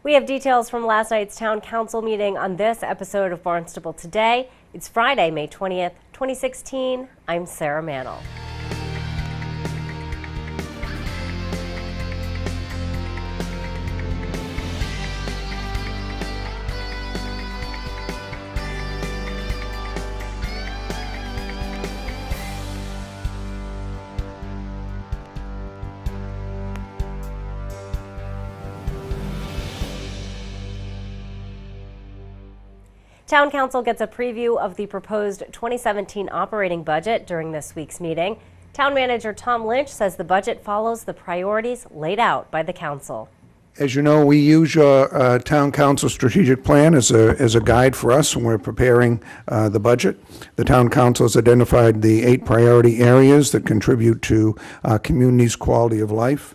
We have details from last night's town council meeting on this episode of Barnstable Today. It's Friday, May 20th, 2016. I'm Sarah Mannel. Town Council gets a preview of the proposed 2017 operating budget during this week's meeting. Town Manager Tom Lynch says the budget follows the priorities laid out by the Council. As you know, we use your Town Council strategic plan as a guide for us when we're preparing the budget. The Town Council has identified the 8 priority areas that contribute to our community's quality of life.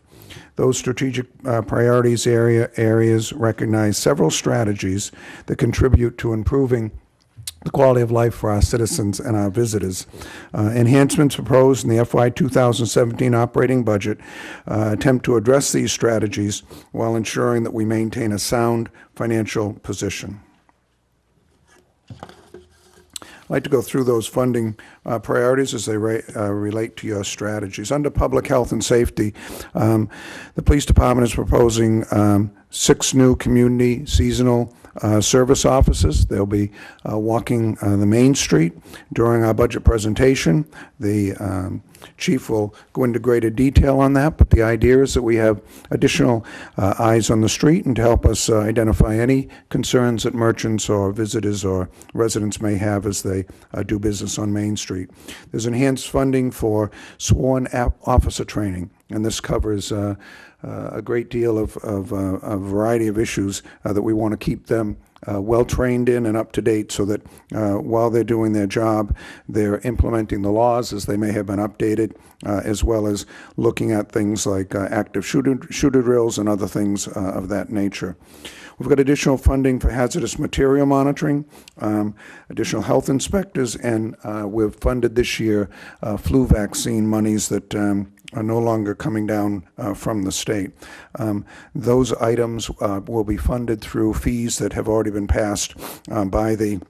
Those strategic priorities areas recognize several strategies that contribute to improving the quality of life for our citizens and our visitors. Enhancements proposed in the FY 2017 operating budget attempt to address these strategies while ensuring that we maintain a sound financial position. I'd like to go through those funding priorities as they relate to your strategies. Under public health and safety, the police department is proposing 6 new community seasonal service officers. They'll be walking the Main Street during our budget presentation. The chief will go into greater detail on that, but the idea is that we have additional eyes on the street and to help us identify any concerns that merchants or visitors or residents may have as they do business on Main Street. There's enhanced funding for sworn officer training, and this covers a great deal of a variety of issues that we want to keep them well trained in and up to date so that while they're doing their job, they're implementing the laws as they may have been updated, as well as looking at things like active shooter drills and other things of that nature. We've got additional funding for hazardous material monitoring, additional health inspectors, and we've funded this year flu vaccine monies that are no longer coming down from the state. Those items will be funded through fees that have already been passed by the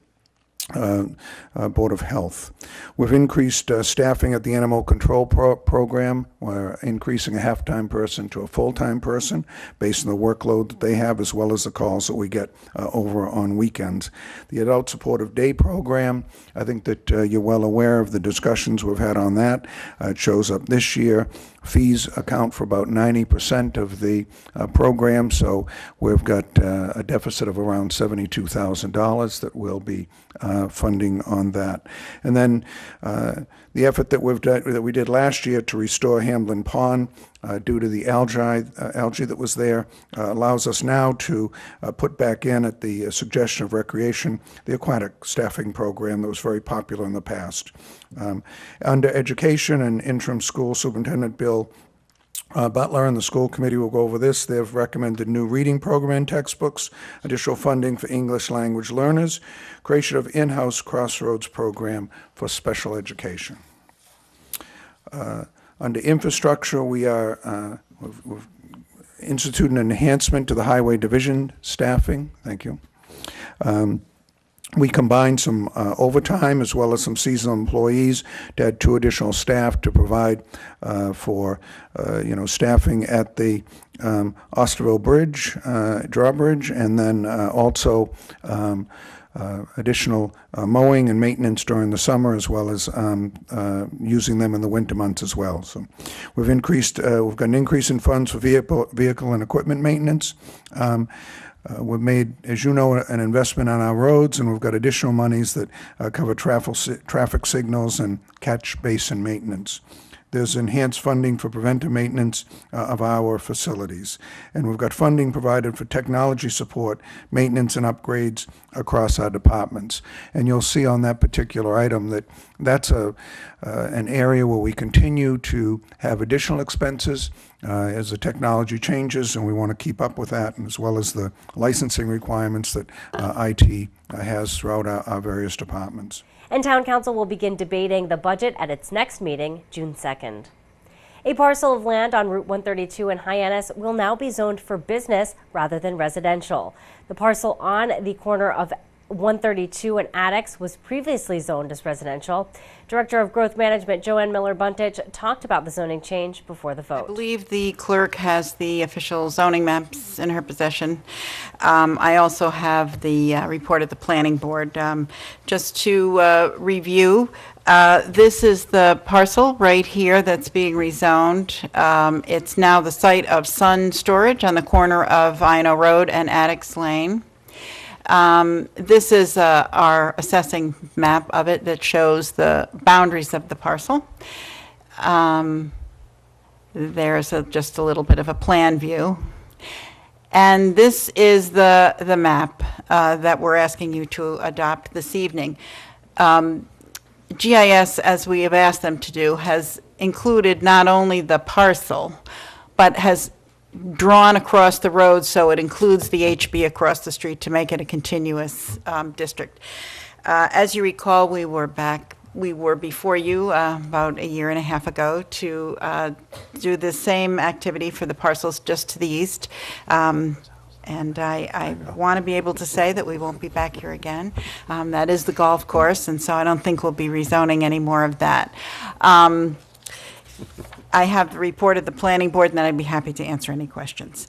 Board of Health. We've increased staffing at the animal control program. We're increasing a half-time person to a full-time person based on the workload that they have as well as the calls that we get over on weekends. The Adult Supportive Day program, I think that you're well aware of the discussions we've had on that. It shows up this year. Fees account for about 90% of the program, so we've got a deficit of around $72,000 that we'll be funding on that. And then the effort that we did last year to restore Hamblin Pond due to the algae that was there allows us now to put back in, at the suggestion of Recreation, the aquatic staffing program that was very popular in the past. Under Education and Interim School Superintendent Bill Butler and the school committee will go over this. They've recommended new reading program and textbooks, additional funding for English language learners, creation of in-house Crossroads program for special education. Under infrastructure, we've instituted an enhancement to the highway division staffing. Thank you. We combined some overtime as well as some seasonal employees to add 2 additional staff to provide for staffing at the Osterville Bridge, drawbridge, and then also additional mowing and maintenance during the summer, as well as using them in the winter months as well. So we've got an increase in funds for vehicle and equipment maintenance. We've made, as you know, an investment on our roads, and we've got additional monies that cover traffic signals and catch basin maintenance. There's enhanced funding for preventive maintenance of our facilities. And we've got funding provided for technology support, maintenance, and upgrades across our departments. And you'll see on that particular item that that's an area where we continue to have additional expenses as the technology changes, and we want to keep up with that, and as well as the licensing requirements that IT has throughout our various departments. And Town Council will begin debating the budget at its next meeting, June 2nd. A parcel of land on Route 132 in Hyannis will now be zoned for business rather than residential. The parcel on the corner of 132 and Addix was previously zoned as residential. Director of Growth Management Joanne Miller-Buntich talked about the zoning change before the vote. I believe the clerk has the official zoning maps in her possession. I also have the report at the planning board. Just to review, this is the parcel right here that's being rezoned. It's now the site of Sun Storage on the corner of I&O Road and Addix Lane. This is our assessing map of it that shows the boundaries of the parcel. There's just a little bit of a plan view. And this is the map that we're asking you to adopt this evening. GIS, as we have asked them to do, has included not only the parcel, but has drawn across the road so it includes the HB across the street to make it a continuous district. As you recall, we were before you about a year and a half ago to do the same activity for the parcels just to the east. And I want to be able to say that we won't be back here again. That is the golf course, and so I don't think we'll be rezoning any more of that. I have the report of the planning board, and then I'd be happy to answer any questions.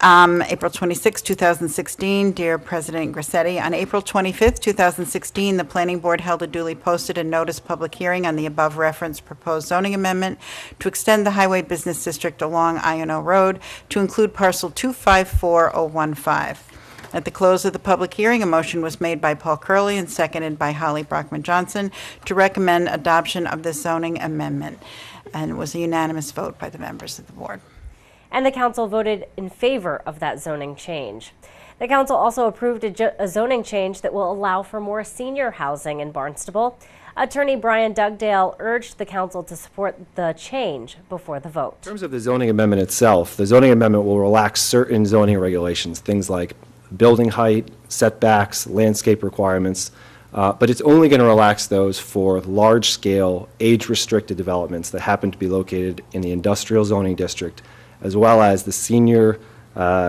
April 26, 2016, dear President Grissetti, on April 25, 2016, the planning board held a duly posted and noticed public hearing on the above referenced proposed zoning amendment to extend the highway business district along I&O Road to include parcel 254015. At the close of the public hearing, a motion was made by Paul Curley and seconded by Holly Brockman Johnson to recommend adoption of this zoning amendment. And it was a unanimous vote by the members of the board. And the council voted in favor of that zoning change. The council also approved a zoning change that will allow for more senior housing in Barnstable. Attorney Brian Dugdale urged the council to support the change before the vote. In terms of the zoning amendment itself, the zoning amendment will relax certain zoning regulations, things like building height, setbacks, landscape requirements, but it's only going to relax those for large-scale, age-restricted developments that happen to be located in the industrial zoning district, as well as the senior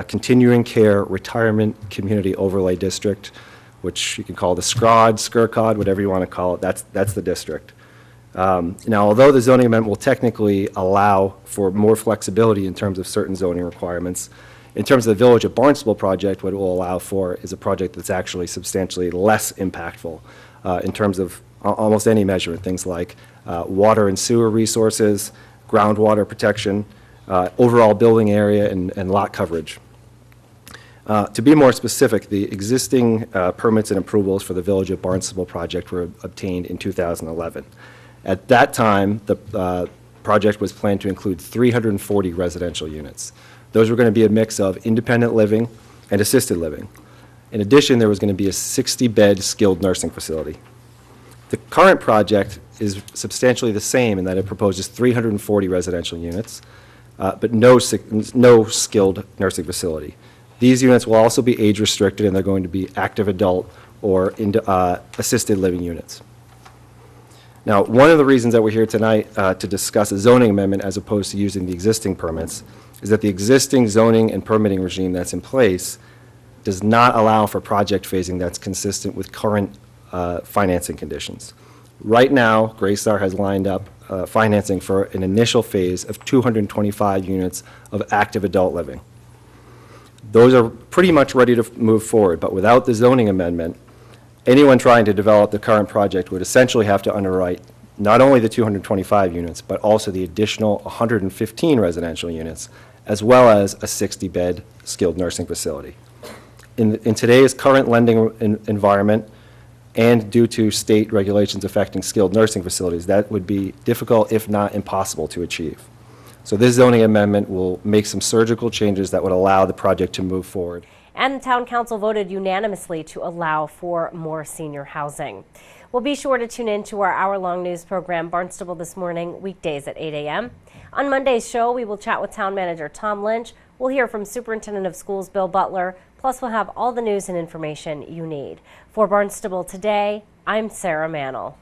continuing care retirement community overlay district, which you can call the SCROD, SCRCOD, whatever you want to call it. That's the district. Now, although the zoning amendment will technically allow for more flexibility in terms of certain zoning requirements, in terms of the Village of Barnstable project, what it will allow for is a project that's actually substantially less impactful in terms of almost any measure, things like water and sewer resources, groundwater protection, overall building area, and lot coverage. To be more specific, the existing permits and approvals for the Village of Barnstable project were obtained in 2011. At that time, the project was planned to include 340 residential units. Those were going to be a mix of independent living and assisted living. In addition, there was going to be a 60-bed skilled nursing facility. The current project is substantially the same in that it proposes 340 residential units, but no skilled nursing facility. These units will also be age restricted, and they're going to be active adult or assisted living units. Now, one of the reasons that we're here tonight to discuss a zoning amendment as opposed to using the existing permits is that the existing zoning and permitting regime that's in place does not allow for project phasing that's consistent with current financing conditions. Right now, Graystar has lined up financing for an initial phase of 225 units of active adult living. Those are pretty much ready to move forward, but without the zoning amendment, anyone trying to develop the current project would essentially have to underwrite not only the 225 units, but also the additional 115 residential units, as well as a 60-bed skilled nursing facility. In today's current lending environment, and due to state regulations affecting skilled nursing facilities, that would be difficult, if not impossible, to achieve. So this zoning amendment will make some surgical changes that would allow the project to move forward. And the Town Council voted unanimously to allow for more senior housing. Well, be sure to tune in to our hour-long news program, Barnstable This Morning, weekdays at 8 a.m. On Monday's show, we will chat with Town Manager Tom Lynch. We'll hear from Superintendent of Schools Bill Butler. Plus, we'll have all the news and information you need. For Barnstable Today, I'm Sarah Mannel.